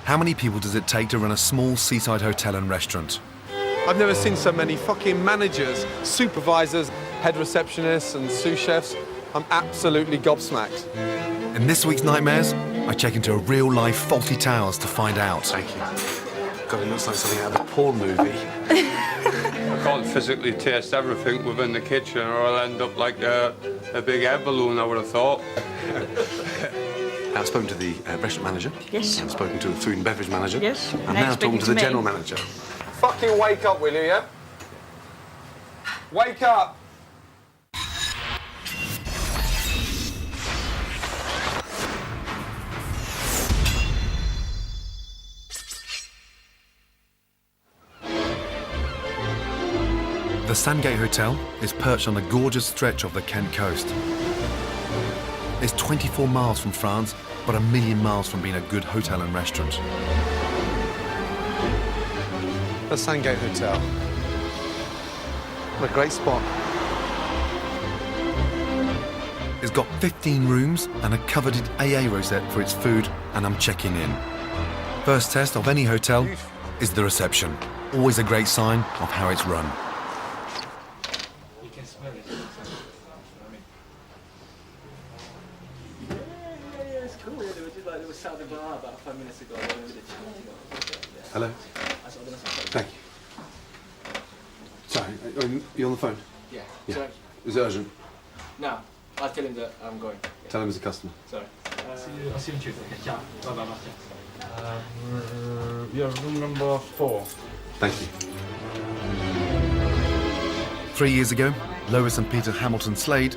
How many people does it take to run a small seaside hotel and restaurant? I've never seen so many fucking managers, supervisors, head receptionists and sous chefs. I'm absolutely gobsmacked. In this week's Nightmares, I check into a real-life Faulty Towers to find out. Thank you. God, it looks like something out of a porn movie. I can't physically taste everything within the kitchen or I'll end up like a big air balloon, I would have thought. I've spoken to the restaurant manager. Yes. I've spoken to the food and beverage manager. Yes. I'm now talking to the general manager. Fucking wake up, will you, yeah? Wake up! The Sandgate Hotel is perched on a gorgeous stretch of the Kent coast. It's 24 miles from France, but a million miles from being a good hotel and restaurant. The Sandgate Hotel. What a great spot. It's got 15 rooms and a coveted AA rosette for its food, and I'm checking in. First test of any hotel is the reception. Always a great sign of how it's run. You can smell it. Yeah, it's cool. Yeah, they were sat at the bar about 5 minutes ago. Hello. Thank you. Sorry, you on the phone? Yeah. Yeah. Sorry. Is it urgent? No, I'll tell him that I'm going. Yeah. Tell him as a customer. Sorry. I'll see you on Tuesday. Ciao. Bye-bye, Martin. Yeah, room number 4. Thank you. 3 years ago, Lois and Peter Hamilton Slade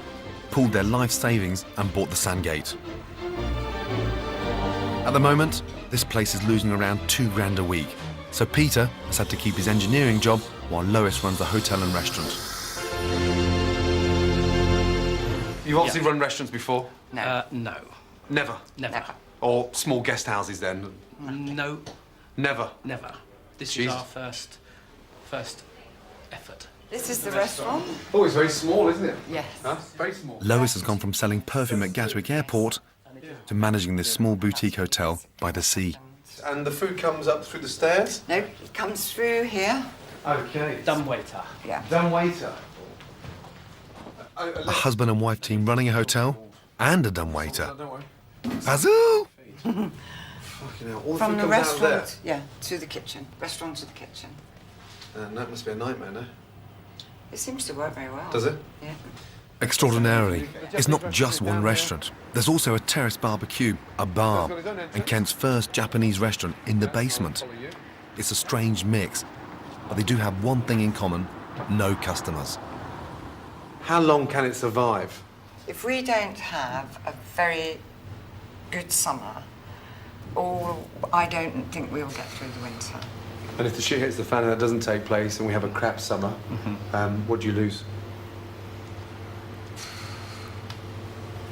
pooled their life savings and bought the Sandgate. At the moment, this place is losing around £2 grand a week, so Peter has had to keep his engineering job while Lois runs the hotel and restaurant. You've obviously run restaurants before? No. No. Never? Never. Or small guest houses then? No. Never? Never. This Jeez. is our first effort. This is the restaurant? Oh, it's very small, isn't it? Yes. Huh? Very small. Lois has gone from selling perfume at Gatwick Airport to managing this small boutique hotel by the sea. And the food comes up through the stairs? No, it comes through here. Okay. Dumb waiter. Yeah. Dumb waiter. A husband and wife team running a hotel and a dumbwaiter. Don't worry. Azoo! Fucking hell. All the From food the comes out of there. restaurant, yeah, to the kitchen. Restaurant to the kitchen. And that must be a nightmare, no? It seems to work very well. Does it? Yeah. Extraordinarily, it's not just one restaurant. There's also a terrace barbecue, a bar, and Kent's first Japanese restaurant in the basement. It's a strange mix, but they do have one thing in common: no customers. How long can it survive? If we don't have a very good summer, I don't think we'll get through the winter. And if the shit hits the fan and that doesn't take place and we have a crap summer, what do you lose?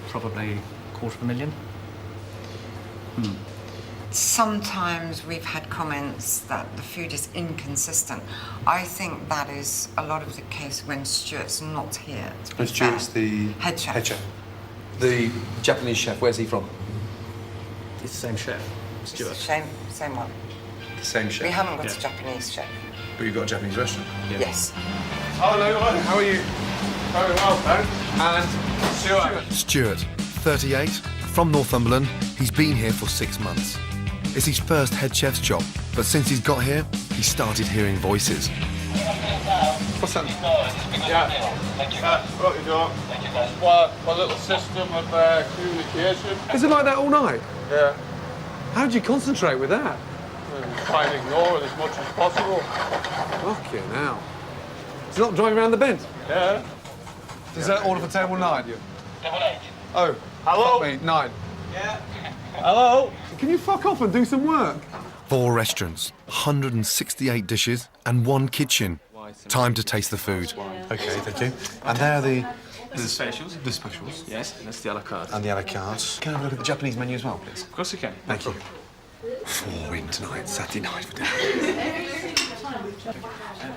Probably $250,000. Sometimes we've had comments that the food is inconsistent. I think that is a lot of the case when Stuart's not here. to be And Stuart's fair. the Head chef. Head chef. The Japanese chef, where's he from? It's the same chef, It's the Stuart. same one. The same chef. We haven't got Yeah. a Japanese chef. But you've got a Japanese restaurant. Yes. Hello, how are you? Very well, thanks. And Stuart. Stuart, 38, from Northumberland, he's been here for 6 months. It's his first head chef's job, but since he's got here, he started hearing voices. What's that? What you got? Well, a little system of communication. Is it like that all night? Yeah. How do you concentrate with that? Try and ignore it as much as possible. Fucking hell. It's not driving around the bend. Yeah. Is that order for table 9? Oh. Hello? Fuck me, 9. Hello? Can you fuck off and do some work? 4 restaurants, 168 dishes, and 1 kitchen. Time to taste the food. Okay, thank you. And there are the Specials? the specials. Yes, that's the a la carte. And the a la carte. Can I have a look at the Japanese menu as well, please? Of course you can. Thank you. 4 in tonight, Saturday night for dinner.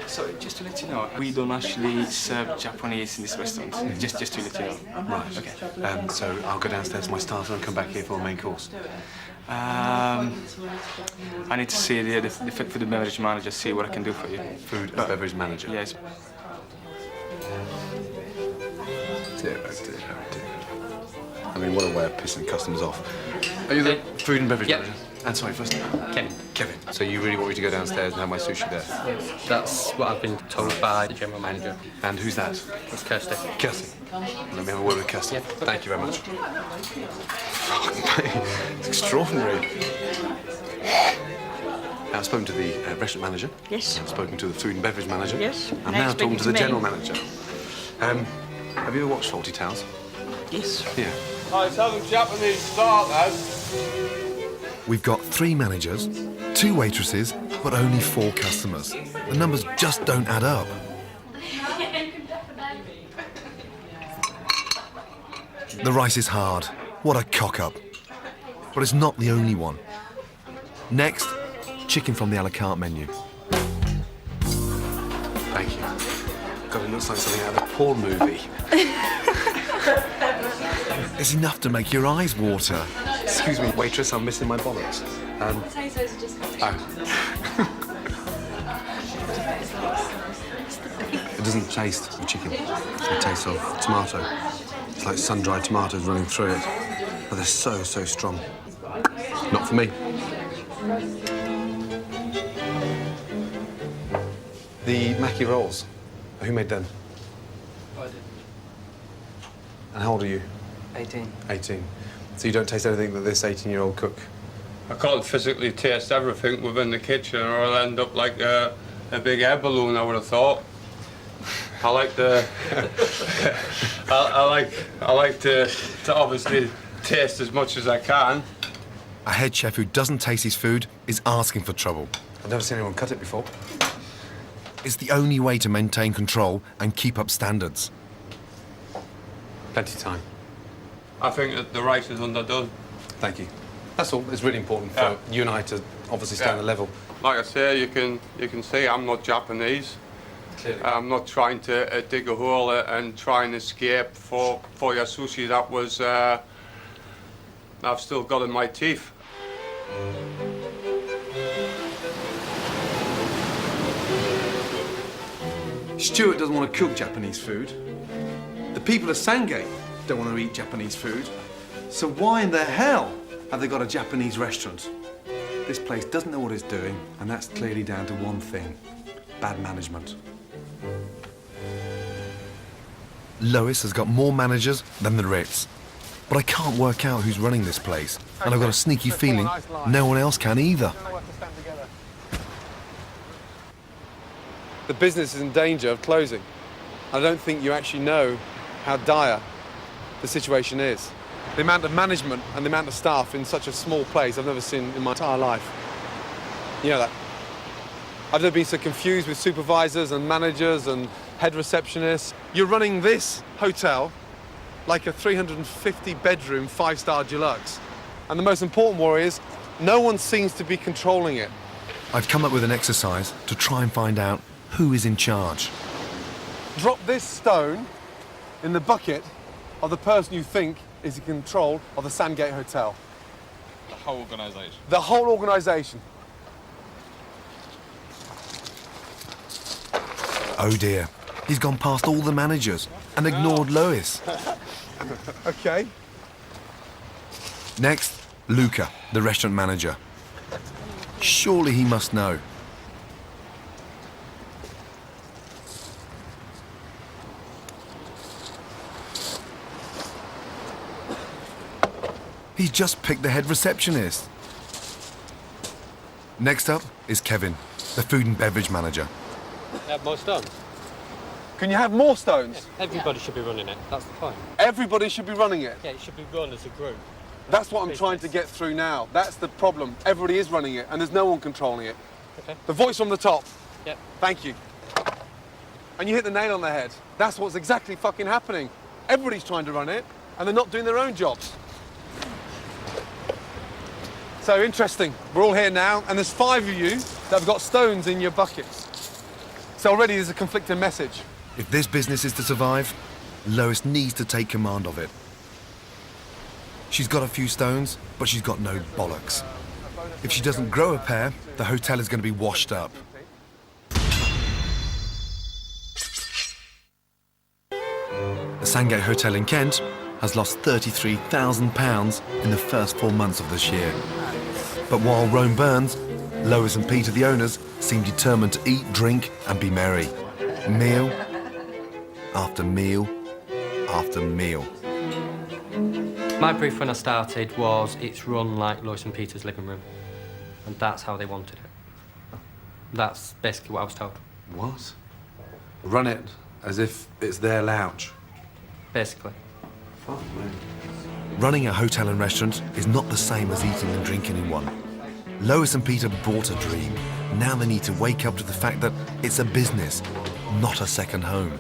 So just to let you know, we don't actually serve Japanese in this restaurant. Just to let you know. Right, okay. So I'll go downstairs to my starter and come back here for a main course. I need to see the food and beverage manager, see what I can do for you. Food and beverage manager. Yes. Dear, oh dear, oh dear. I mean, what a way of pissing customers off. Are you the food and beverage manager? And sorry, first name? Kevin. Kevin. So you really want me to go downstairs and have my sushi there? That's what I've been told by the general manager. And who's that? It's Kirsty. Kirsty. Let me have a word with Kirsty. Yep. Thank you very much. It's extraordinary. I've spoken to the restaurant manager. Yes. I've spoken to the food and beverage manager. Yes. I'm Now now talking speaking to to the me. general manager. Have you ever watched Faulty Towers? Yes. Yeah. Let's have a Japanese starters. We've got 3 managers, 2 waitresses, but only 4 customers. The numbers just don't add up. The rice is hard. What a cock-up. But it's not the only one. Next, chicken from the a la carte menu. Thank you. God, it looks like something out of a porn movie. It's enough to make your eyes water. Excuse me, waitress, I'm missing my bollocks. Potatoes are just coming. It doesn't taste of chicken. It tastes of tomato. It's like sun-dried tomatoes running through it. But they're so, so strong. Not for me. The Mackie rolls. Who made them? I did. And how old are you? 18. 18. So you don't taste anything that this 18-year-old cook? I can't physically taste everything within the kitchen, or I'll end up like a big air balloon, I would have thought. I like the... I like to obviously taste as much as I can. A head chef who doesn't taste his food is asking for trouble. I've never seen anyone cut it before. It's the only way to maintain control and keep up standards. Plenty of time. I think that the rice is underdone. Thank you. That's all. It's really important for you and I to obviously stay on the level. Like I say, you can see I'm not Japanese. Clearly. I'm not trying to dig a hole and try and escape for your sushi. That was I've still got in my teeth. Stuart doesn't want to cook Japanese food. The people of Sandgate don't want to eat Japanese food. So why in the hell have they got a Japanese restaurant? This place doesn't know what it's doing, and that's clearly down to one thing: bad management. Lois has got more managers than the Ritz. But I can't work out who's running this place. And I've got a sneaky feeling no one else can either. The business is in danger of closing. I don't think you actually know how dire the situation is. The amount of management and the amount of staff in such a small place I've never seen in my entire life. You know that. I've never been so confused with supervisors and managers and head receptionists. You're running this hotel like a 350-bedroom, 5-star deluxe. And the most important worry is no one seems to be controlling it. I've come up with an exercise to try and find out who is in charge. Drop this stone in the bucket of the person you think is in control of the Sandgate Hotel. The whole organisation. The whole organisation. Oh dear, he's gone past all the managers and ignored Lois. Okay. Next, Luca, the restaurant manager. Surely he must know. He's just picked the head receptionist. Next up is Kevin, the food and beverage manager. Have more stones. Can you have more stones? Everybody should be running it. That's the point. Everybody should be running it. Yeah, it should be run as a group. That's what I'm trying to get through now. That's the problem. Everybody is running it and there's no one controlling it. Okay. The voice from the top. Yep. Thank you. And you hit the nail on the head. That's what's exactly fucking happening. Everybody's trying to run it and they're not doing their own jobs. So interesting. We're all here now and there's 5 of you that have got stones in your buckets. So already there's a conflicting message. If this business is to survive, Lois needs to take command of it. She's got a few stones, but she's got no bollocks. If she doesn't grow a pair, the hotel is going to be washed up. The Sandgate Hotel in Kent has lost £33,000 in the first 4 months of this year. But while Rome burns, Lois and Peter, the owners, seem determined to eat, drink and be merry. Meal after meal after meal. My brief when I started was it's run like Lois and Peter's living room. And that's how they wanted it. That's basically what I was told. What? Run it as if it's their lounge. Basically. Fuck me. Running a hotel and restaurant is not the same as eating and drinking in one. Lois and Peter bought a dream. Now they need to wake up to the fact that it's a business, not a second home.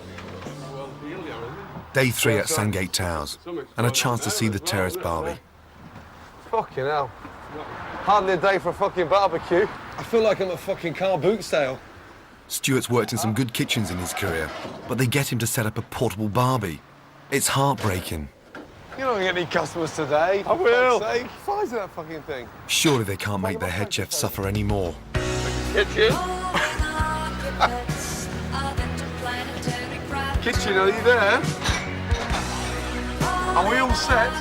Day 3 at Sandgate Towers, and a chance to see the terrace barbie. Fucking hell. Hardly a day for a fucking barbecue. I feel like I'm at a fucking car boot sale. Stuart's worked in some good kitchens in his career, but they get him to set up a portable barbie. It's heartbreaking. You're not going to get any customers today. I will. Size of that fucking thing. Surely they can't make their head chef suffer anymore. Kitchen? Kitchen, are you there? Are we all set?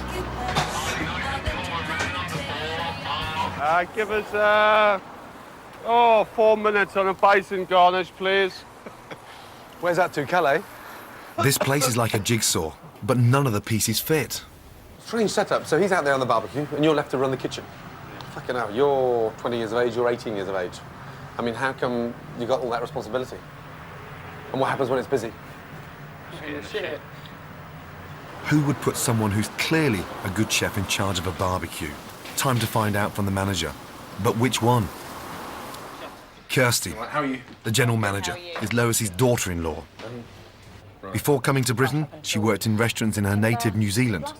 Give us, 4 minutes on a bison garnish, please. Where's that to, Calais? This place is like a jigsaw, but none of the pieces fit. Strange setup. So he's out there on the barbecue, and you're left to run the kitchen. Fucking hell, you're 20 years of age, you're 18 years of age. I mean, how come you got all that responsibility? And what happens when it's busy? Shit. Who would put someone who's clearly a good chef in charge of a barbecue? Time to find out from the manager. But which one? Kirsty, How are you? the general manager, is Lois's daughter-in-law. Before coming to Britain, she worked in restaurants in her native New Zealand.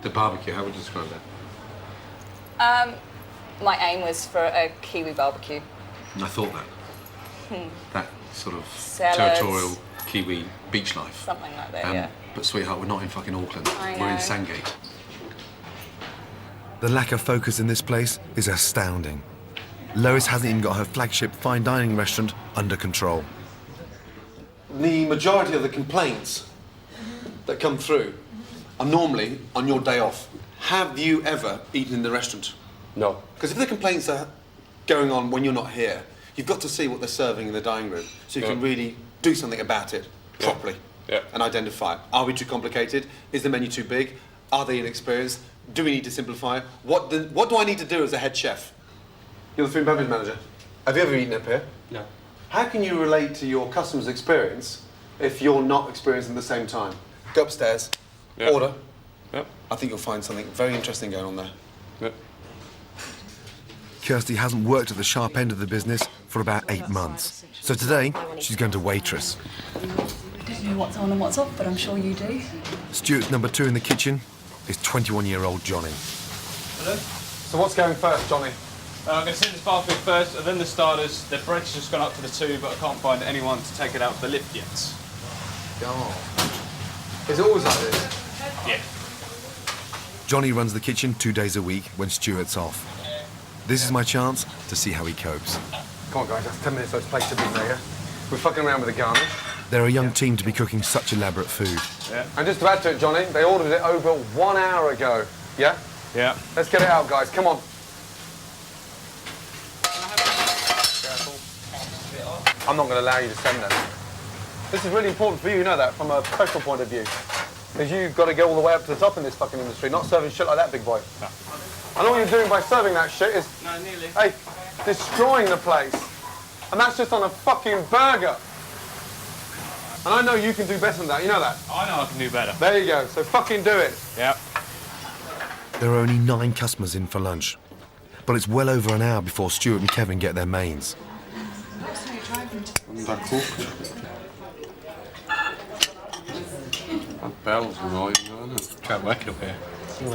The barbecue, how would you describe that? My aim was for a Kiwi barbecue. I thought that. That sort of Salads. territorial Kiwi beach life. Something like that, yeah. But sweetheart, we're not in fucking Auckland. I We're in know. Sandgate. The lack of focus in this place is astounding. Lois hasn't even got her flagship fine dining restaurant under control. The majority of the complaints that come through are normally on your day off. Have you ever eaten in the restaurant? No. Because if the complaints are going on when you're not here, you've got to see what they're serving in the dining room so you can really do something about it properly and identify it. Are we too complicated? Is the menu too big? Are they inexperienced? Do we need to simplify it? What do I need to do as a head chef? You're the food and beverage manager. Have you ever eaten up here? No. How can you relate to your customer's experience if you're not experienced at the same time? Go upstairs, order. Yep. I think you'll find something very interesting going on there. Yep. Kirsty hasn't worked at the sharp end of the business for about 8 months. So today, she's going to waitress. I don't know what's on and what's off, but I'm sure you do. Stuart's number 2 in the kitchen is 21-year-old Johnny. Hello? So what's going first, Johnny? I'm going to send this barbecue first, and then the starters. The bread's just gone up to the 2, but I can't find anyone to take it out of the lift yet. God. Is it always like this? Yeah. Johnny runs the kitchen 2 days a week when Stuart's off. This is my chance to see how he copes. Come on, guys, that's 10 minutes, those plates have been there, yeah? We're fucking around with the garnish. They're a young team to be cooking such elaborate food. Yeah. And just to add to it, Johnny, they ordered it over 1 hour ago, yeah? Yeah. Let's get it out, guys, come on. I'm not going to allow you to send them. This is really important for you, you know that, from a professional point of view. Because you've got to go all the way up to the top in this fucking industry, not serving shit like that, big boy. No. And all you're doing by serving that shit is, No, nearly. hey, destroying the place. And that's just on a fucking burger. And I know you can do better than that, you know that? I know I can do better. There you go, so fucking do it. Yep. There are only 9 customers in for lunch. But it's well over an hour before Stuart and Kevin get their mains. Undercooked. That bell's annoying, isn't it? Can't work it up here.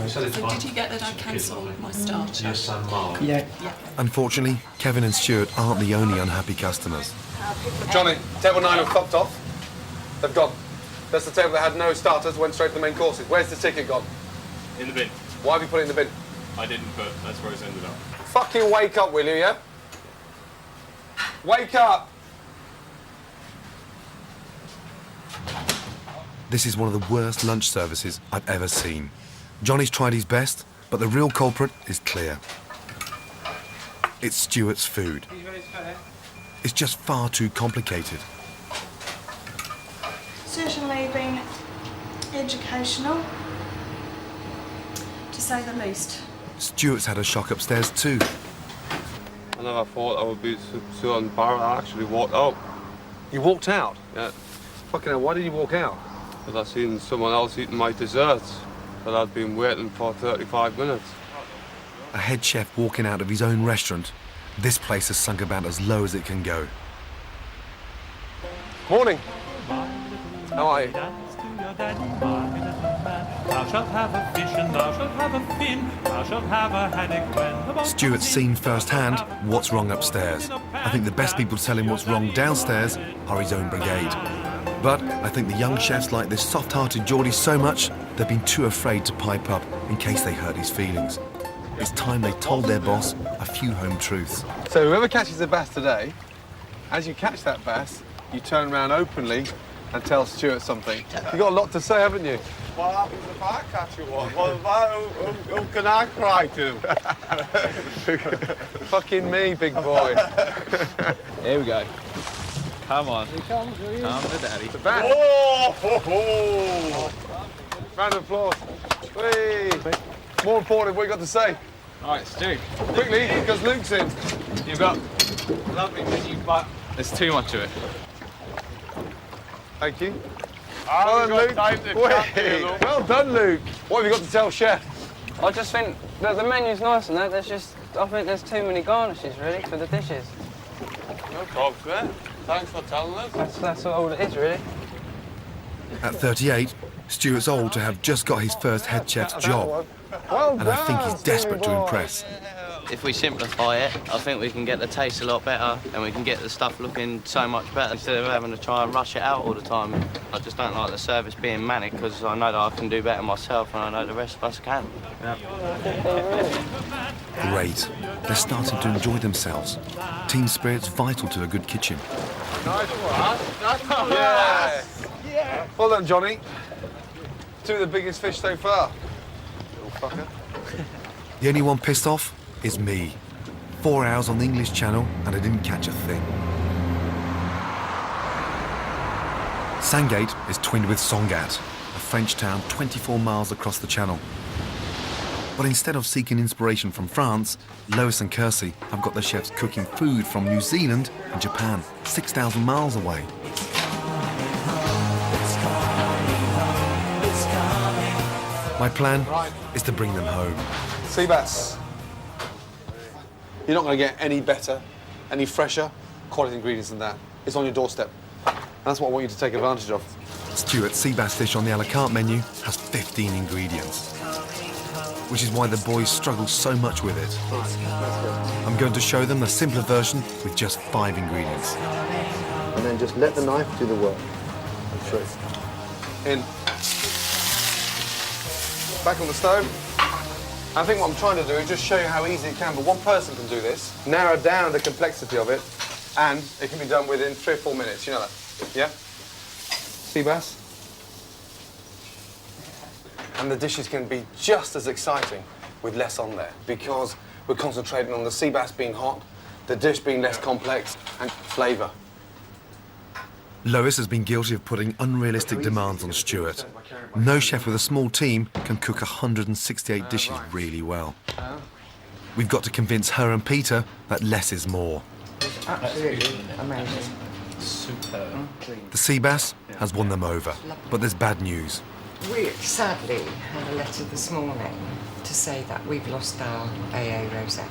So did you get that I cancelled my starter? Yeah. Unfortunately, Kevin and Stuart aren't the only unhappy customers. Johnny, table 9 have fucked off. They've gone. That's the table that had no starters, went straight to the main courses. Where's the ticket gone? In the bin. Why have you put it in the bin? I didn't, but that's where it's ended up. Fucking wake up, will you, yeah? Wake up! This is one of the worst lunch services I've ever seen. Johnny's tried his best, but the real culprit is clear. It's Stuart's food. It's just far too complicated. Certainly been educational, to say the least. Stuart's had a shock upstairs too. I never thought I would be so embarrassed. I actually walked out. You walked out? Yeah. Fucking hell, why did you walk out? Because I seen someone else eating my desserts that I'd been waiting for 35 minutes. A head chef walking out of his own restaurant. This place has sunk about as low as it can go. Morning. How are you? Stuart's seen firsthand what's wrong upstairs. I think the best people to tell him what's wrong downstairs are his own brigade. But I think the young chefs like this soft-hearted Geordie so much, they've been too afraid to pipe up in case they hurt his feelings. It's time they told their boss a few home truths. So whoever catches a bass today, as you catch that bass, you turn around openly and tell Stuart something. You've got a lot to say, haven't you? What happens if I catch one? Who can I cry to? Fucking me, big boy. Here we go. Come on. Come to daddy. The bass. Oh! Round of applause. Whee! More important, what you got to say? All right, Stu. Quickly, because Luke's in. You've got lovely busy, but there's too much of it. Thank you. Well done, Luke. Luke. Well done, Luke. What have you got to tell Chef? I just think that the menu's nice and that. I think there's too many garnishes really for the dishes. No problems, mate. Thanks for telling us. That's all it is really. At 38, Stuart's old to have just got his first head chef's job. Well And I think he's desperate to impress. If we simplify it, I think we can get the taste a lot better and we can get the stuff looking so much better instead of having to try and rush it out all the time. I just don't like the service being manic because I know that I can do better myself and I know the rest of us can. Great. They're starting to enjoy themselves. Team spirit's vital to a good kitchen. Nice one. Yeah. Well done, Johnny. Two of the biggest fish so far. Little fucker. The only one pissed off is me. 4 hours on the English Channel and I didn't catch a thing. Sandgate is twinned with Sandgate, a French town 24 miles across the channel. But instead of seeking inspiration from France, Lois and Kersey have got their chefs cooking food from New Zealand and Japan, 6,000 miles away. My plan is to bring them home. Sea bass. You're not going to get any better, any fresher quality ingredients than that. It's on your doorstep. And that's what I want you to take advantage of. Stuart's sea bass dish on the a la carte menu has 15 ingredients, which is why the boys struggle so much with it. I'm going to show them the simpler version with just 5 ingredients. And then just let the knife do the work. I'm sure. In. Back on the stove. I think what I'm trying to do is just show you how easy it can be. One person can do this, narrow down the complexity of it, and it can be done within 3 or 4 minutes. You know that? Yeah? Sea bass. And the dishes can be just as exciting with less on there because we're concentrating on the sea bass being hot, the dish being less complex, and flavour. Lois has been guilty of putting unrealistic demands on Stuart. No chef with a small team can cook 168 dishes really well. We've got to convince her and Peter that less is more. Absolutely amazing. Superb. The sea bass has won them over, but there's bad news. We sadly had a letter this morning to say that we've lost our AA rosette.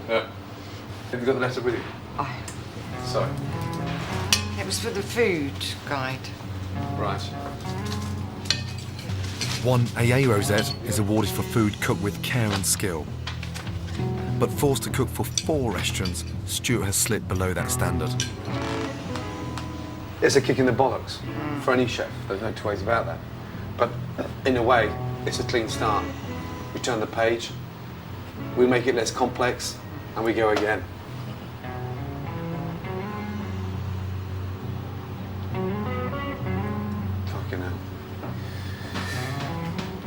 Yeah. Have you got the letter with you? Sorry. It was for the food guide. Right. One AA rosette is awarded for food cooked with care and skill. But forced to cook for 4 restaurants, Stuart has slipped below that standard. It's a kick in the bollocks for any chef. There's no two ways about that. But in a way, it's a clean start. We turn the page, we make it less complex, and we go again. Fucking hell.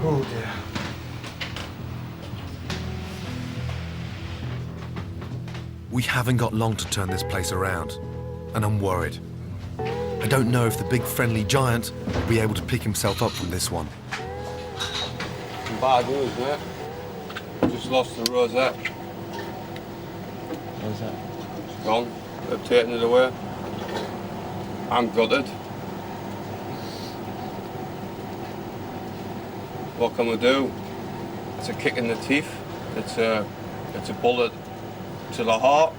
Oh dear. We haven't got long to turn this place around, and I'm worried. I don't know if the big friendly giant will be able to pick himself up from this one. Bad news, mate. Just lost the rosette. What's that? It's gone. They've taken it away. I'm gutted. What can we do? It's a kick in the teeth. It's a bullet to the heart.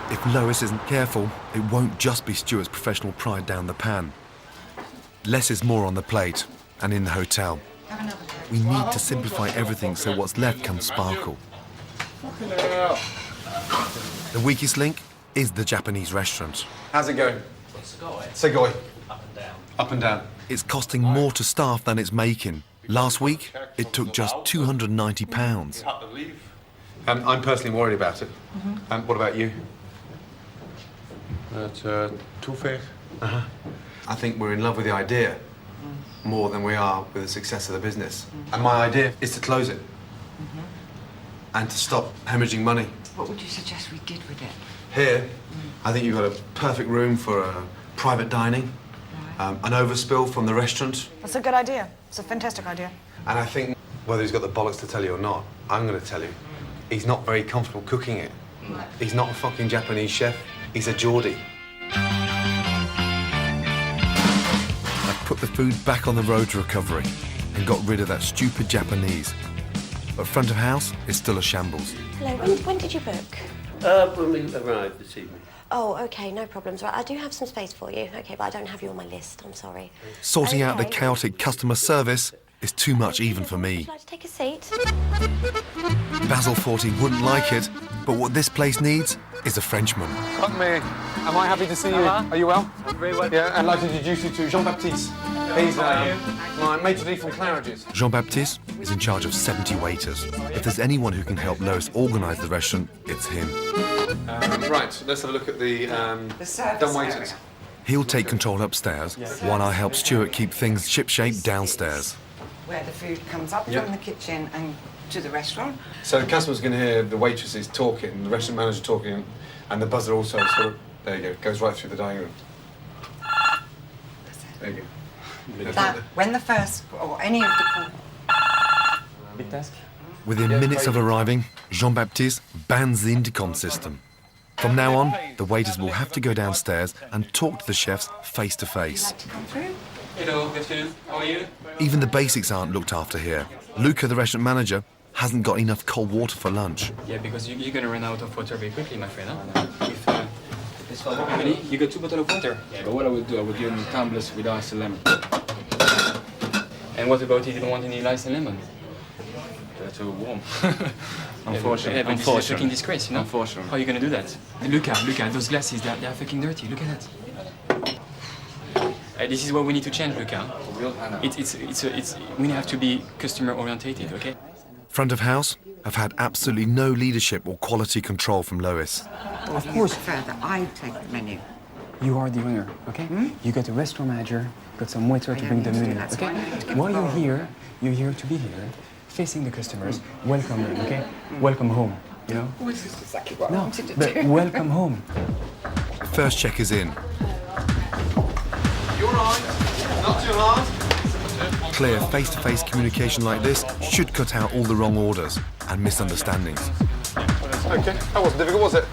If Lois isn't careful, it won't just be Stuart's professional pride down the pan. Less is more on the plate, and in the hotel. We need to simplify everything so what's left can sparkle. The weakest link is the Japanese restaurant. How's it going? Sugoi. Up and down. Up and down. It's costing more to staff than it's making. Last week, it took just £290. I'm personally worried about it. What about you? It's toothache. I think we're in love with the idea more than we are with the success of the business. And my idea is to close it and to stop hemorrhaging money. What would you suggest we did with it? Here, I think you've got a perfect room for private dining, an overspill from the restaurant. That's a good idea. It's a fantastic idea. And I think whether he's got the bollocks to tell you or not, I'm going to tell you, he's not very comfortable cooking it. He's not a fucking Japanese chef. He's a Geordie. I put the food back on the road to recovery and got rid of that stupid Japanese. But front of house is still a shambles. Hello, when did you book? When we arrived this evening. Oh, OK, no problems. Right, I do have some space for you, OK, but I don't have you on my list, I'm sorry. Sorting out the chaotic customer service is too much even for me. Would you like to take a seat? Basil Forty wouldn't like it, but what this place needs is a Frenchman. Fuck me. Am I happy to see you? Are you well? I'm very well. Yeah, I'd like to introduce you to Jean-Baptiste. He's my maitre d' from Claridge's. Jean-Baptiste is in charge of 70 waiters. If there's anyone who can help Lois organise the restaurant, it's him. Right, let's have a look at the dumb waiters. He'll take control upstairs, while I help Stuart keep things shipshape downstairs. Where the food comes up from the kitchen and to the restaurant. So the customers can hear the waitresses talking, the restaurant manager talking, and the buzzer also sort of, there you go, goes right through the dining room. There you go. That, when the first, or any of the... Big task. Within minutes of arriving, Jean-Baptiste bans the intercom system. From now on, the waiters will have to go downstairs and talk to the chefs face to face. Hello, good afternoon. How are you? Even the basics aren't looked after here. Luca, the restaurant manager, hasn't got enough cold water for lunch. Yeah, because you're gonna run out of water very quickly, my friend. Huh? Really? You got 2 bottles of water? Yeah, but what I would do, I would give them tumblers with ice and lemon. And what about if you don't want any ice and lemon? They're too warm. Unfortunately. Yeah, but this is a fucking disgrace, you know? Unfortunately. How are you gonna do that? Luca, those glasses, they're fucking dirty. Look at that. This is what we need to change, Luca. We have to be customer orientated, okay? Front of house have had absolutely no leadership or quality control from Lois. Of course. Further, I take the menu. You are the owner, okay? You got a restaurant manager, got some waiter to bring the menu, okay? While you're here to be here, facing the customers, welcome them, okay? Welcome home, you know? This is exactly what I No, wanted to but do. welcome home. First check is in. You're right. Not too hard. Clear face-to-face communication like this should cut out all the wrong orders and misunderstandings. Okay, that wasn't difficult, was it?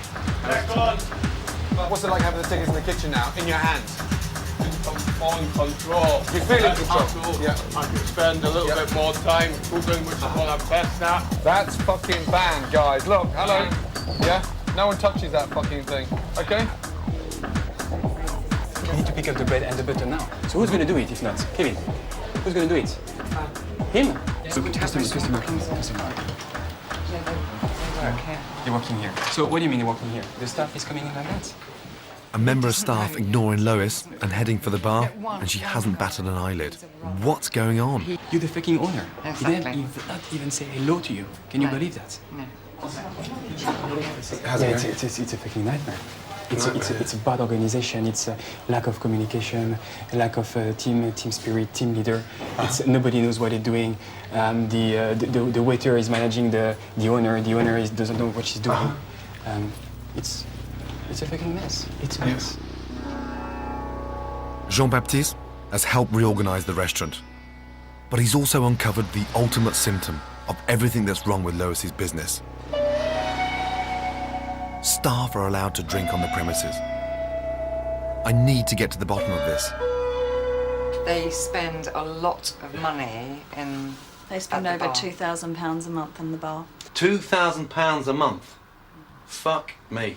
What's it like having the tickets in the kitchen now, in your hands? On control. You feel in control? Yeah. I can spend a little bit more time cooking, which is what I'm best at. That's fucking banned, guys. Look, hello. Yeah? No one touches that fucking thing. Okay? We need to pick up the bread and the butter now. So who's gonna do it if not? Kevin. Who's gonna do it? Him? So customer. They work here. They're working here. So what do you mean they're working here? The staff is coming in like that? A member of staff ignoring Lois and heading for the bar, and she hasn't batted an eyelid. What's going on? You're the fucking owner. Exactly. He did not even say hello to you. Can you believe that? No. It's a fucking nightmare. It's a bad organization. It's a lack of communication, a lack of team spirit, team leader. Nobody knows what they're doing. The waiter is managing the owner. The owner doesn't know what she's doing. It's a fucking mess. It's a mess. Jean-Baptiste has helped reorganize the restaurant, but he's also uncovered the ultimate symptom of everything that's wrong with Lois's business. Staff are allowed to drink on the premises. I need to get to the bottom of this. They spend a lot of money in. They spend over £2,000 a month in the bar. £2,000 a month? Fuck me.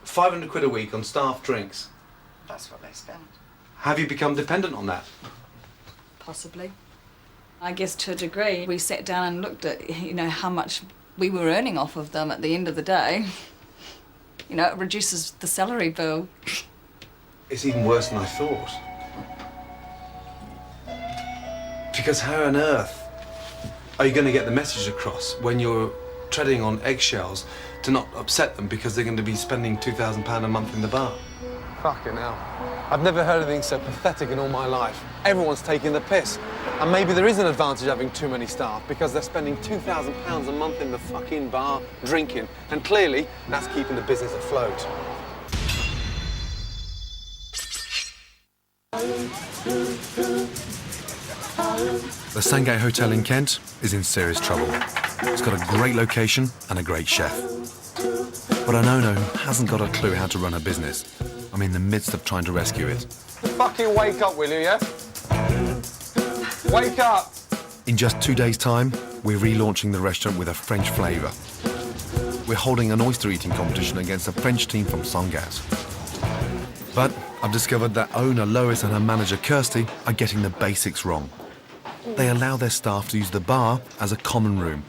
500 quid a week on staff drinks. That's what they spend. Have you become dependent on that? Possibly. I guess to a degree, we sat down and looked at, how much we were earning off of them at the end of the day. It reduces the salary bill. It's even worse than I thought. Because how on earth are you going to get the message across when you're treading on eggshells to not upset them because they're going to be spending £2,000 a month in the bar? Fucking hell. I've never heard anything so pathetic in all my life. Everyone's taking the piss. And maybe there is an advantage having too many staff because they're spending £2,000 a month in the fucking bar drinking. And clearly, that's keeping the business afloat. The Sandgate Hotel in Kent is in serious trouble. It's got a great location and a great chef. But an owner who hasn't got a clue how to run a business. I'm in the midst of trying to rescue it. Fucking wake up, will you, yeah? Wake up! In just 2 days' time, we're relaunching the restaurant with a French flavour. We're holding an oyster eating competition against a French team from Sandgate. But I've discovered that owner Lois and her manager Kirsty are getting the basics wrong. They allow their staff to use the bar as a common room,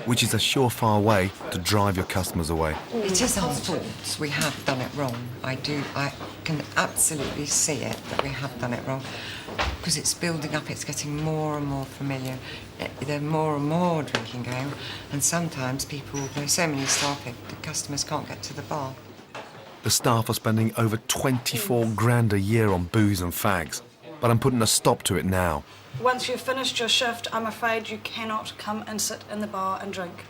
which is a surefire way to drive your customers away. It is our fault. We have done it wrong. I can absolutely see it, that we have done it wrong. Because it's building up, it's getting more and more familiar. There are more and more drinking going. And sometimes there's so many staff, the customers can't get to the bar. The staff are spending over 24 grand a year on booze and fags. But I'm putting a stop to it now. Once you've finished your shift, I'm afraid you cannot come and sit in the bar and drink.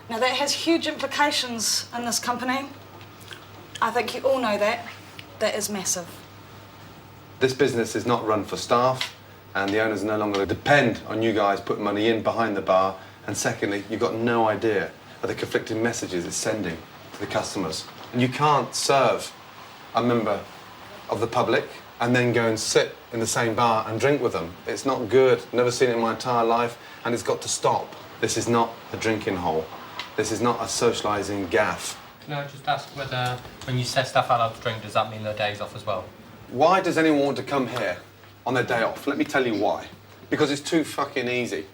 Now, that has huge implications in this company. I think you all know that. That is massive. This business is not run for staff, and the owners no longer depend on you guys putting money in behind the bar. And secondly, you've got no idea of the conflicting messages it's sending to the customers. And you can't serve a member of the public and then go and sit in the same bar and drink with them. It's not good. Never seen it in my entire life, and it's got to stop. This is not a drinking hole. This is not a socialising gaff. Can I just ask whether, when you set staff out to drink, does that mean their day's off as well? Why does anyone want to come here on their day off? Let me tell you why. Because it's too fucking easy.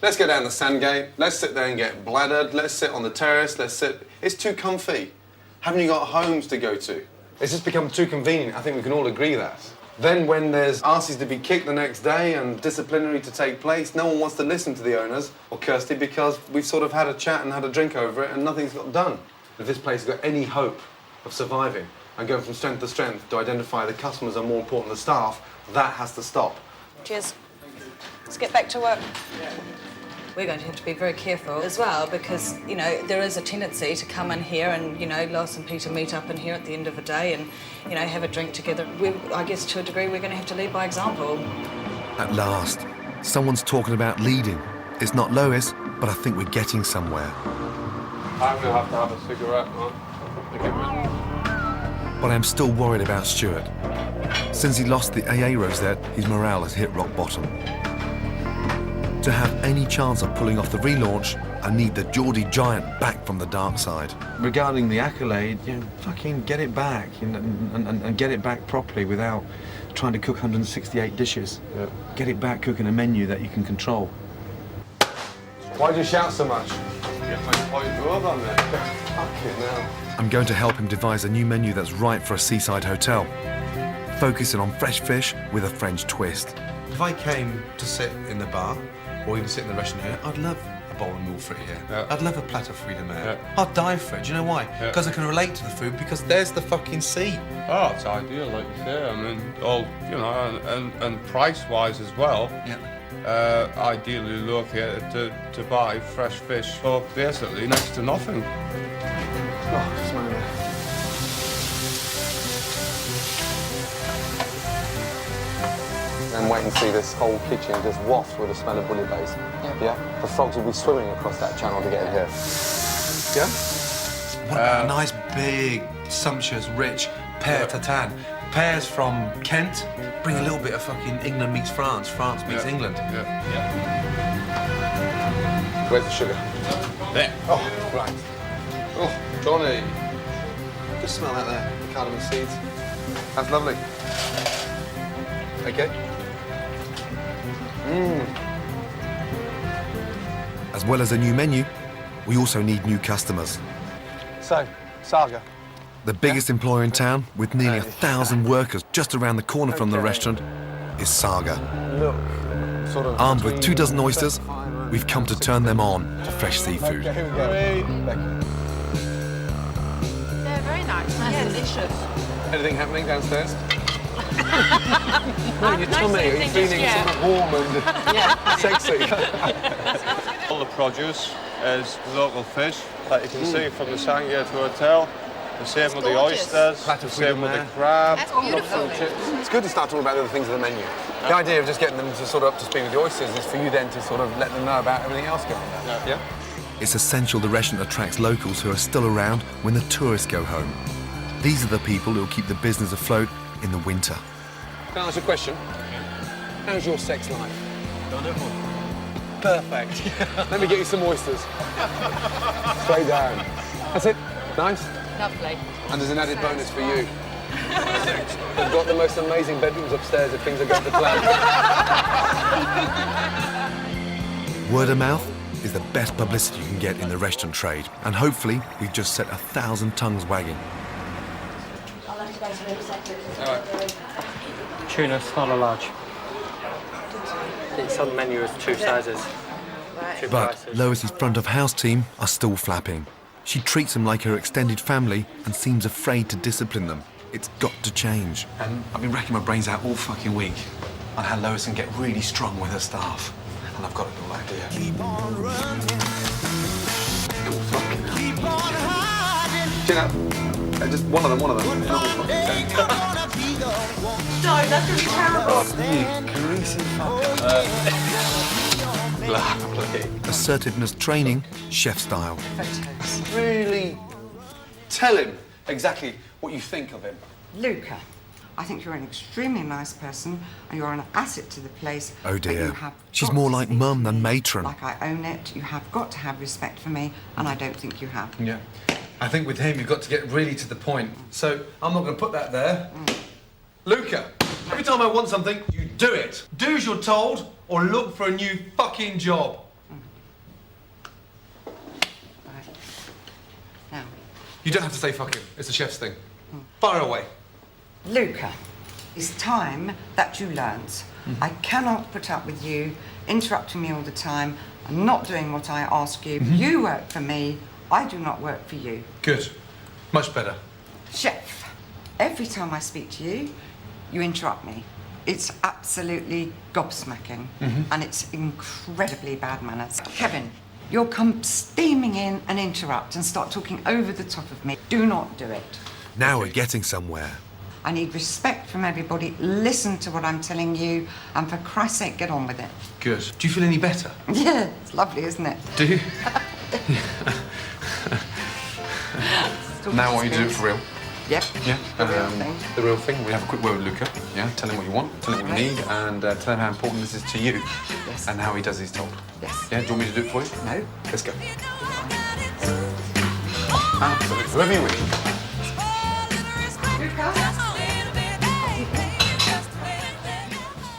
Let's go down to Sandgate. Let's sit there and get bladdered. Let's sit on the terrace. Let's sit. It's too comfy. Haven't you got homes to go to? It's just become too convenient. I think we can all agree that. Then when there's arses to be kicked the next day and disciplinary to take place, no one wants to listen to the owners or Kirsty because we've sort of had a chat and had a drink over it and nothing's got done. If this place has got any hope of surviving and going from strength to strength to identify the customers are more important than staff, that has to stop. Cheers. Let's get back to work. We're going to have to be very careful as well because, there is a tendency to come in here and, Lois and Peter meet up in here at the end of the day and, have a drink together. I guess to a degree we're going to have to lead by example. At last, someone's talking about leading. It's not Lois, but I think we're getting somewhere. I'm going to have a cigarette, man. But I'm still worried about Stuart. Since he lost the AA rosette, his morale has hit rock bottom. To have any chance of pulling off the relaunch, I need the Geordie giant back from the dark side. Regarding the accolade, fucking get it back and get it back properly without trying to cook 168 dishes. Yeah. Get it back cooking a menu that you can control. Why do you shout so much? Yeah, I'm going to help him devise a new menu that's right for a seaside hotel, focusing on fresh fish with a French twist. If I came to sit in the bar, or even sit in the restaurant here, I'd love a bowl of meal frit here. Yeah. I'd love a platter frida mare. Yeah. I'd die for it. Do you know why? Yeah. Because I can relate to the food, because there's the fucking sea. Oh, it's ideal, like you say. I mean, all, you know, and price-wise as well. Yeah. Ideally located to buy fresh fish for basically next to nothing. Oh, smell it. And wait and see this whole kitchen just waft with the smell of bouillabaisse. Yeah. The frogs will be swimming across that channel to get in here. Yeah? What about a nice, big, sumptuous, rich pear tartane? Pears from Kent, bring a little bit of fucking England meets France, France meets England. Where's the sugar? There. Oh, right. Oh, Johnny. Just smell that there, the cardamom seeds. That's lovely. Okay. As well as a new menu, we also need new customers. So, Saga. The biggest employer in town, with nearly 1,000 workers just around the corner from the restaurant, is Saga. Look, sort of. Armed with 24 oysters, we've come to turn them on to fresh seafood. Okay, here we go. They're very nice. Yeah, delicious. Anything happening downstairs? No, your tummy, are you feeling sort of warm and sexy? All the produce is local fish that you can see from the Sandgate Hotel. The same with the oysters, the same with the crab. That's beautiful. It's good to start talking about the other things in the menu. The idea of just getting them to sort of up to speed with the oysters is for you then to sort of let them know about everything else going on. Yeah? It's essential the restaurant attracts locals who are still around when the tourists go home. These are the people who'll keep the business afloat in the winter. Can I ask a question? How's your sex life? Wonderful. Perfect. Let me get you some oysters. Straight down. That's it. Nice. Lovely. And there's an added bonus for you. They've got the most amazing bedrooms upstairs if things are going to plan. Word of mouth is the best publicity you can get in the restaurant trade, and hopefully we've just set 1,000 tongues wagging. Tuna, small or large? It's on the menu as 2 sizes. Two But prices. Lois's front of house team are still flapping. She treats them like her extended family and seems afraid to discipline them. It's got to change. And I've been racking my brains out all fucking week on how Lois can get really strong with her staff. And I've got a little idea. Keep on running. Keep on hiding. Chin up. Just one of them. No, that's going to be terrible. You greasy fucker. Lovely. Assertiveness training, chef style. Really tell him exactly what you think of him. Luca, I think you're an extremely nice person and you're an asset to the place. Oh but you dear. have She's got more to like speak mum to than me matron. Like I own it. You have got to have respect for me, and I don't think you have. Yeah. I think with him, you've got to get really to the point. So I'm not going to put that there. Luca, every time I want something, you do it. Do as you're told, or look for a new fucking job. Right. Now, You don't have to say fucking. It's the chef's thing. Fire away. Luca, it's time that you learnt. I cannot put up with you interrupting me all the time and not doing what I ask you. You work for me. I do not work for you. Good. Much better. Chef, every time I speak to you, you interrupt me. It's absolutely gobsmacking, and it's incredibly bad manners. Kevin, you'll come steaming in and interrupt and start talking over the top of me. Do not do it. Now we're getting somewhere. I need respect from everybody. Listen to what I'm telling you, and for Christ's sake, get on with it. Good. Do you feel any better? Yeah, it's lovely, isn't it? Do you? Now I want you to do it for real. Yep. Yeah. The real thing. The real thing. We have a quick word with Luca. Yeah. Tell him what you want. Tell him what you need, and tell him how important this is to you. Yes. And how he does as he's told. Yes. Yeah. Do you want me to do it for you? No. Let's go. Absolutely. Whoever you wish.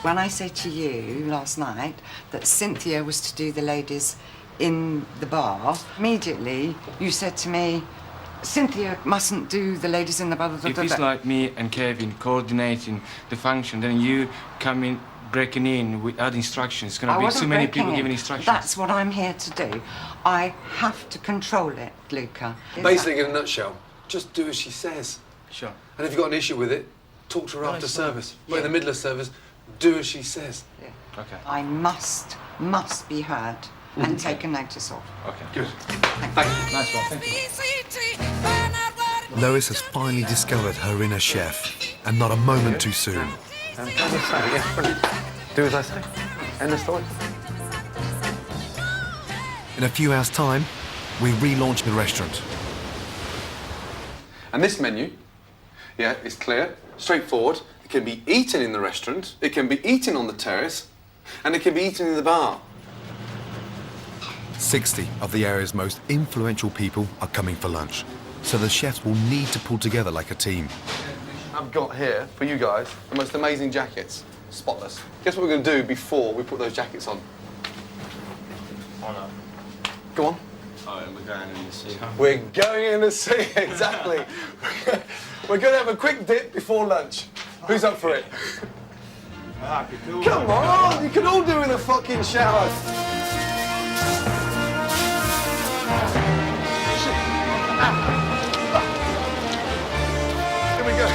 When I said to you last night that Cynthia was to do the ladies' in the bar, immediately you said to me, Cynthia mustn't do the ladies in the bar. If it's like me and Kevin coordinating the function, then you come in breaking in without instructions. It's going to be too many people giving instructions. That's what I'm here to do. I have to control it, Luca. Basically, in a nutshell, just do as she says. Sure. And if you've got an issue with it, talk to her after service. But in the middle of service, do as she says. Yeah. Okay. I must be heard and taken notice of. Okay. Good. Thank you. Nice one. Thank you. Lois has finally discovered her inner chef, and not a moment too soon. Do as I say. End of story. In a few hours' time, we relaunch the restaurant. And this menu, yeah, is clear, straightforward. It can be eaten in the restaurant, it can be eaten on the terrace, and it can be eaten in the bar. 60 of the area's most influential people are coming for lunch, so the chefs will need to pull together like a team. I've got here, for you guys, the most amazing jackets. Spotless. Guess what we're going to do before we put those jackets on? Oh no. Go on. Oh, we're going in the sea. We're going in the sea, exactly. We're going to have a quick dip before lunch. Who's up for it? Come on, you can all do it in the fucking shower. Here we go.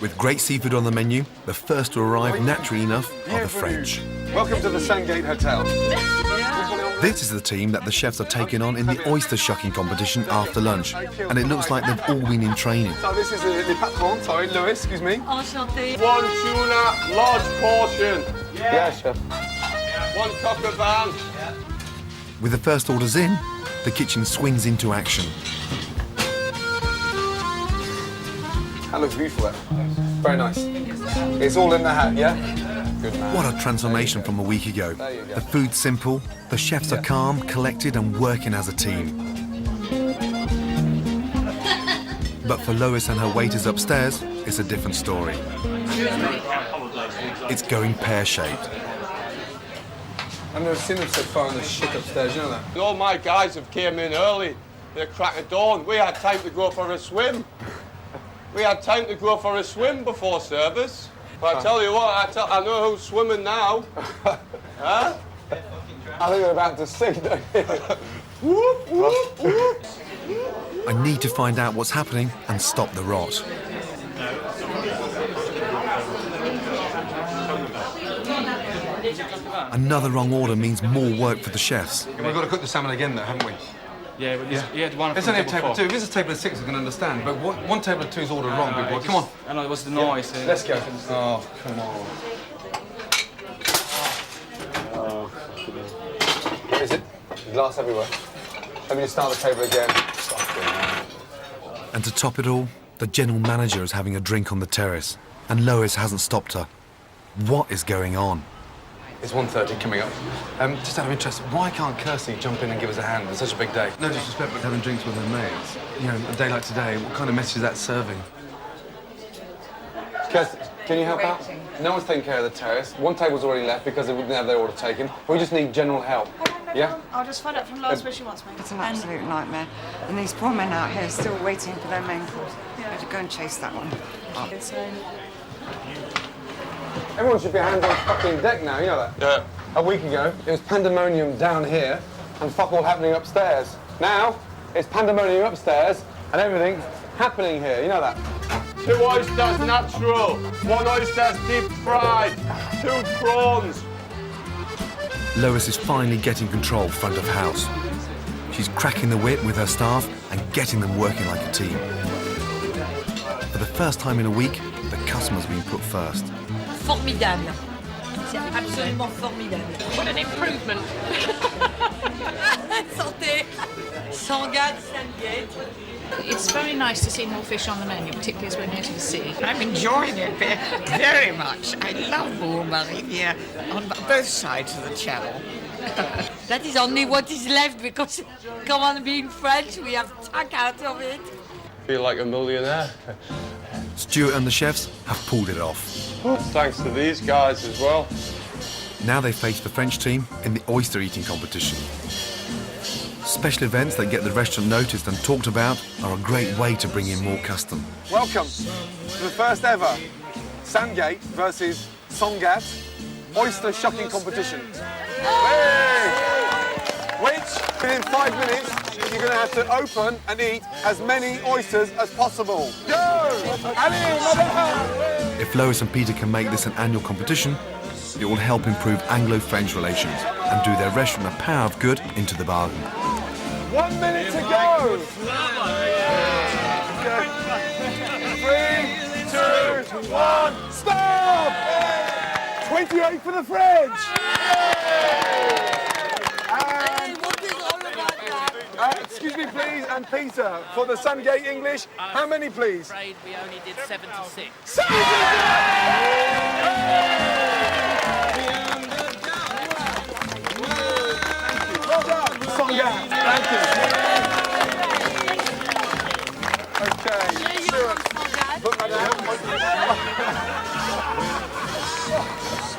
With great seafood on the menu, the first to arrive, naturally enough, are the French. Welcome to the Sandgate Hotel. This is the team that the chefs are taking on in the oyster shucking competition after lunch, and it looks like they've all been in training. So this is the patron, sorry, Louis, excuse me. Enchanté. One tuna, large portion. Yeah, chef. One cock of van. With the first orders in, the kitchen swings into action. That looks beautiful, there. Very nice. It's all in the hat, yeah? Good man. What a transformation from a week ago. There you go. The food's simple, the chefs are calm, collected and working as a team. But for Lois and her waiters upstairs, it's a different story. It's going pear-shaped. I've never seen them so far in the shit upstairs, you know that? All my guys have came in early. They're crack of dawn. We had time to go for a swim. We had time to go for a swim before service. But I tell you what, I know who's swimming now. Huh? I think they're about to sink, don't you? Whoop, whoop, whoop. I need to find out what's happening and stop the rot. Another wrong order means more work for the chefs. We've got to cook the salmon again, though, haven't we? Yeah, but you had one It's from only a table four. of two. If it's a table of six, I can understand. But one table of two is ordered wrong, big boy. Come on. I know, it was the noise. Let's go. Oh, come on. What is it? Glass everywhere. Let me just start the table again. And to top it all, the general manager is having a drink on the terrace, and Lois hasn't stopped her. What is going on? It's 1:30 coming up. Just out of interest, why can't Kirsty jump in and give us a hand? It's such a big day. No disrespect, but having drinks with her mates, you know, a day like today, what kind of message is that serving? Kirsty, can you help out? No one's taking care of the terrace. One table's already left because they wouldn't have their order taken. We just need general help. Yeah? I'll just find out from Lois where she wants me. It's an absolute nightmare. And these poor men out here still waiting for their main course. Better go and chase that one up. Everyone should be hands on fucking deck now, you know that? Yeah. A week ago, it was pandemonium down here and fuck all happening upstairs. Now, it's pandemonium upstairs and everything's happening here, you know that? 2 oysters natural, 1 oyster deep fried, 2 prawns. Lois is finally getting control front of house. She's cracking the whip with her staff and getting them working like a team. For the first time in a week, the customer's been put first. Formidable. C'est absolument formidable. What an improvement. Santé. Sandgate, Sandgate. It's very nice to see more fish on the menu, particularly as we're near to the sea. I'm enjoying it very much. I love Bourg-Marie here on both sides of the channel. That is only what is left because, come on, being French, we have tuck out of it. Feel like a millionaire. Stuart and the chefs have pulled it off. Thanks to these guys as well. Now they face the French team in the oyster eating competition. Special events that get the restaurant noticed and talked about are a great way to bring in more custom. Welcome to the first ever Sandgate versus Sandgate oyster shucking competition. Which, within 5 minutes, you're going to have to open and eat as many oysters as possible. Go! Allez, madame! If Lois and Peter can make this an annual competition, it will help improve Anglo-French relations and do their restaurant a power of good into the bargain. 1 minute to go! 3, 2, 1, stop! 28 for the French! Excuse me, please, and Peter, for the Sandgate English, how many, please? I'm afraid we only did 76. 76! Well done, Sandgate. Thank you. Okay, Stuart, put that down.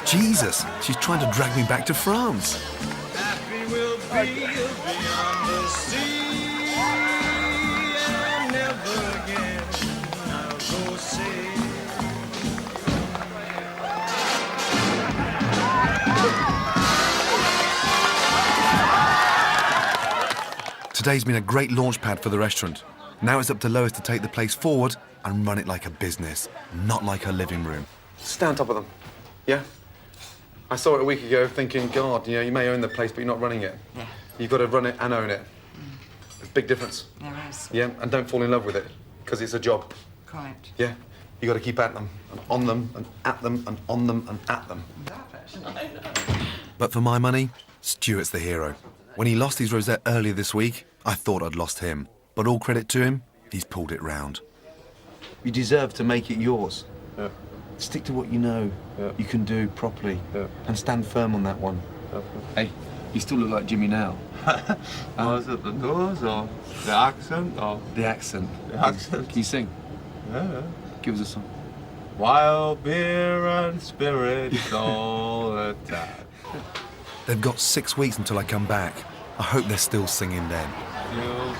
Jesus, she's trying to drag me back to France. Today's been a great launch pad for the restaurant. Now it's up to Lois to take the place forward and run it like a business, not like her living room. Stay on top of them, yeah? I saw it a week ago thinking, God, you know, you may own the place, but you're not running it. Yeah. You've got to run it and own it. There's a big difference. There is. Yeah, and don't fall in love with it, because it's a job. Correct. Yeah, you got to keep at them, and on them, and at them, and on them, and at them. But for my money, Stuart's the hero. When he lost his rosette earlier this week, I thought I'd lost him. But all credit to him, he's pulled it round. You deserve to make it yours. Yeah. Stick to what you know you can do properly and stand firm on that one. Hey, you still look like Jimmy now. Was it the nose or the accent or? The accent. The accent. Can you sing? Yeah. Give us a song. Wild beer and spirits all the time. They've got 6 weeks until I come back. I hope they're still singing then.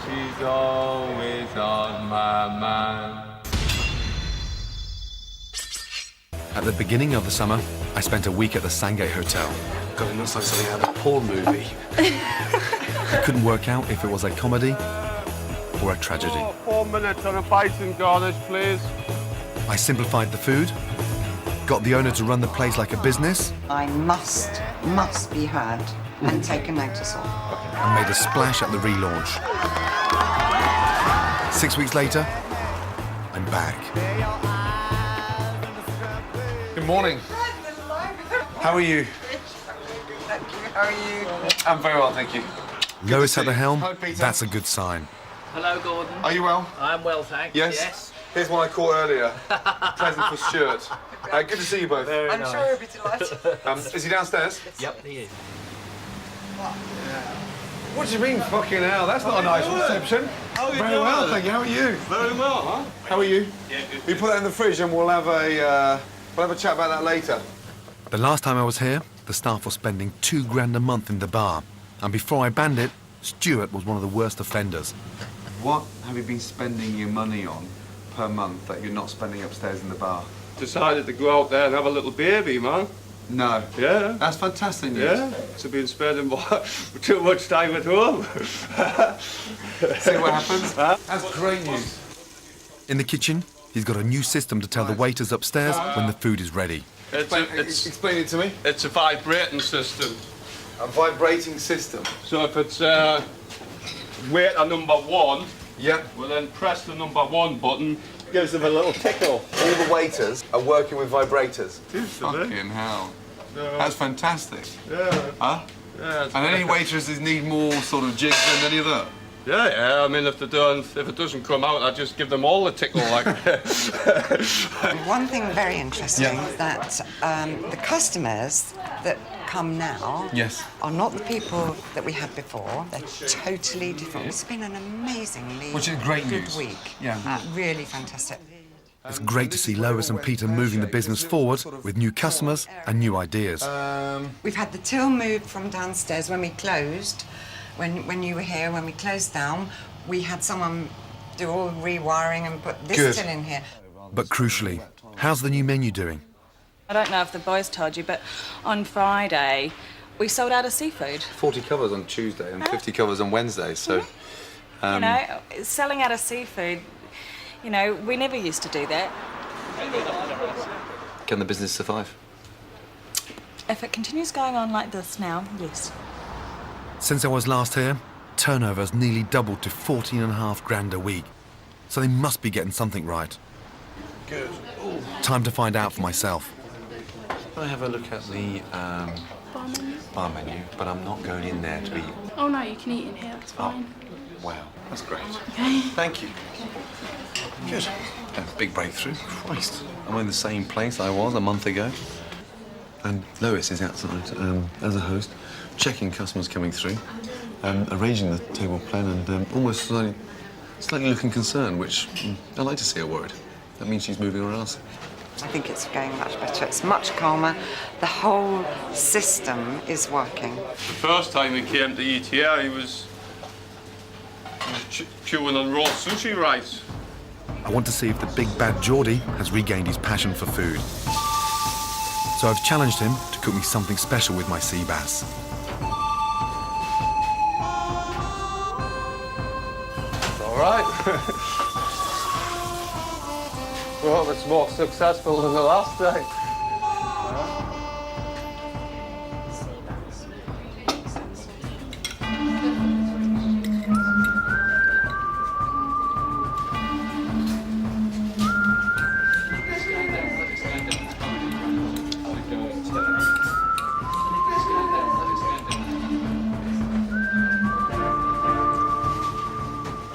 She's always on my mind. At the beginning of the summer, I spent a week at the Sandgate Hotel. God, it looks like something out of a porn movie. I couldn't work out if it was a comedy or a tragedy. Oh, 4 minutes on a bison garnish, please. I simplified the food, got the owner to run the place like a business, I must be heard and taken notice of. and made a splash at the relaunch. 6 weeks later, I'm back. Good morning. How are you? Thank you. How are you? I'm very well, thank you. Lois at the helm, Hi, Peter. that's a good sign. Hello, Gordon. Are you well? I'm well, thanks. Yes? Here's one I caught earlier. Present for Stuart. Good to see you both. I'm sure he'll be delighted. Is he downstairs? Yep, he is. What do you mean, fucking hell? That's not a nice reception. Very well, thank you. How are you? Very well, huh? How are you? Yeah, good. We put that in the fridge and we'll have a chat about that later. The last time I was here, the staff was spending $2,000 a month in the bar. And before I banned it, Stuart was one of the worst offenders. What have you been spending your money on per month that you're not spending upstairs in the bar? Decided to go out there and have a little baby, man. No. Yeah. That's fantastic news. Yeah. So been spending too much time at home. See what happens? Huh? That's great news. In the kitchen, he's got a new system to tell the waiters upstairs when the food is ready. Explain it to me. It's a vibrating system. A vibrating system. So if it's waiter number 1, Yeah. we'll then press the number 1 button. Gives them a little tickle. All the waiters are working with vibrators. Fucking hell. Yeah. That's fantastic. Yeah. Huh? Yeah. And any waitresses need more sort of jigs than any other? Yeah. I mean, if it doesn't come out, I just give them all a tickle. Like. One thing very interesting that the customers that come now are not the people that we had before. They're totally different. It's been an amazingly Which is great good news. week. Yeah. Really fantastic. It's great to see Lois and Peter moving the business forward with new customers and new ideas. We've had the till moved from downstairs when we closed. When you were here, when we closed down, we had someone do all the rewiring and put this till in here. But crucially, how's the new menu doing? I don't know if the boys told you, but on Friday we sold out of seafood. 40 covers on Tuesday and 50 covers on Wednesday, so... You know, selling out of seafood, you know, we never used to do that. Can the business survive? If it continues going on like this now, yes. Since I was last here, turnover's nearly doubled to 14.5 grand a week. So they must be getting something right. Good. Ooh. Time to find out for myself. I have a look at the bar menu, but I'm not going in there to eat. Oh no, you can eat in here, it's fine. Wow, that's great. Okay. Thank you. Good. A big breakthrough. Christ. I'm in the same place I was a month ago. And Lois is outside as a host, checking customers coming through, arranging the table plan, and almost slightly looking concerned, which I like to see her worried. That means she's moving on us. I think it's going much better. It's much calmer. The whole system is working. The first time he came to eat here, he was chewing on raw sushi rice. I want to see if the big bad Geordie has regained his passion for food. So I've challenged him to cook me something special with my sea bass. All right. We hope it's more successful than the last day.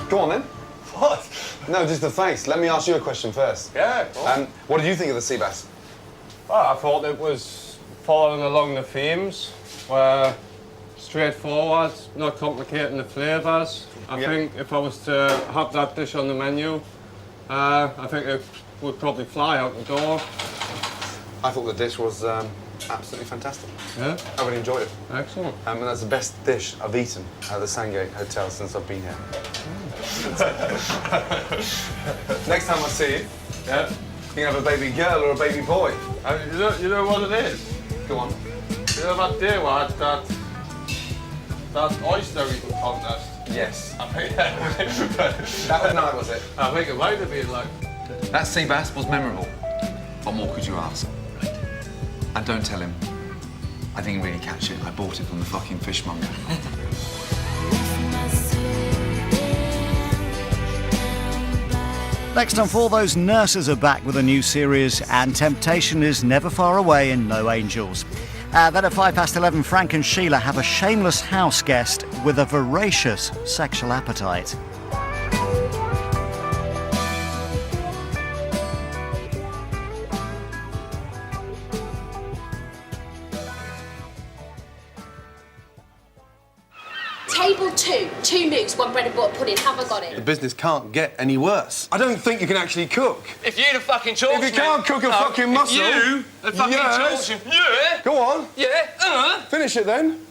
Go on then. What? No, just the thanks. Let me ask you a question first. Yeah, cool. What did you think of the sea bass? Well, I thought it was following along the themes, where straightforward, not complicating the flavours. I think if I was to have that dish on the menu, I think it would probably fly out the door. I thought the dish was absolutely fantastic. Yeah? I really enjoyed it. Excellent. And that's the best dish I've eaten at the Sandgate Hotel since I've been here. Next time I see you, yeah, you can have a baby girl or a baby boy. You know what it is? Go on. You know that day we had that oyster eating contest? Yes. I think that night, was it? I think it might have been like... That sea bass was memorable. What more could you ask? And don't tell him. I didn't really catch it. I bought it from the fucking fishmonger. Next on 4, those nurses are back with a new series, and temptation is never far away in No Angels. Then at 11:05, Frank and Sheila have a shameless house guest with a voracious sexual appetite. Table 2, 2 moves, 1 bread and butter pudding. Have I got it? The business can't get any worse. I don't think you can actually cook. If you'd have fucking talked to me... If you can't cook a fucking mussel... If you had fucking talked to me... Yeah? Go on. Yeah? Finish it then.